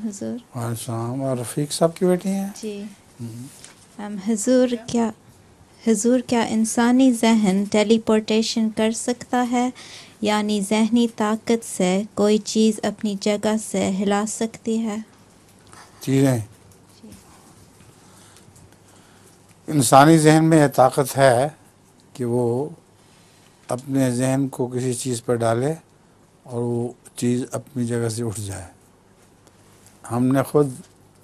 حضور۔ وعلیکم السلام۔ اور رفیق صاحب کی بیٹی ہیں؟ جی حضور کیا انسانی ذہن ٹیلی پورٹیشن کر سکتا ہے؟ یعنی ذہنی طاقت سے کوئی چیز اپنی جگہ سے ہلا سکتی ہے؟ چیزیں انسانی ذہن میں یہ طاقت ہے کہ وہ اپنے ذہن کو کسی چیز پر ڈالے اور وہ چیز اپنی جگہ سے اٹھ جائے۔ ہم نے خود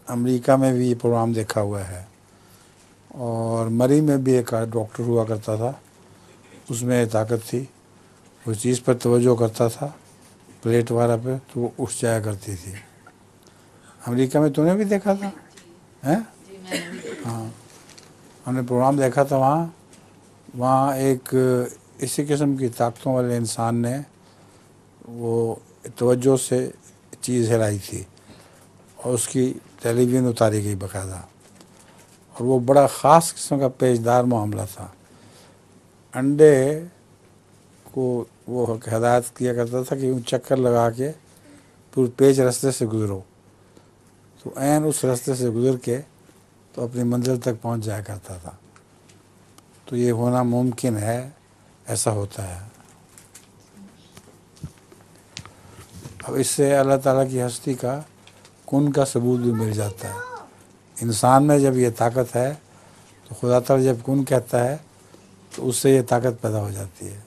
امریکہ میں بھی یہ پروگرام دیکھا ہوا ہے، اور مری میں بھی ایک ڈاکٹر ہوا کرتا تھا، اس میں یہ طاقت تھی، وہ چیز پر توجہ کرتا تھا پلیٹ وغیرہ پہ تو وہ اٹھ جایا کرتی تھی۔ امریکہ میں تو نے بھی دیکھا تھا؟ ہاں، ہم نے پروگرام دیکھا تھا وہاں ایک اسی قسم کی طاقتوں والے انسان نے وہ توجہ سے چیز ہلائی تھی اور اس کی ٹیلی ویژن اتاری گئی باقاعدہ، اور وہ بڑا خاص قسم کا پیچدار معاملہ تھا۔ انڈے کو وہ ہدایت کیا کرتا تھا کہ چکر لگا کے پورے پیچ رستے سے گزرو، تو عین اس رستے سے گزر کے تو اپنی منزل تک پہنچ جایا کرتا تھا۔ تو یہ ہونا ممکن ہے، ایسا ہوتا ہے۔ اب اس سے اللہ تعالیٰ کی ہستی کا کن کا ثبوت بھی مل جاتا ہے۔ انسان میں جب یہ طاقت ہے تو خدا تعالیٰ جب کن کہتا ہے تو اس سے یہ طاقت پیدا ہو جاتی ہے۔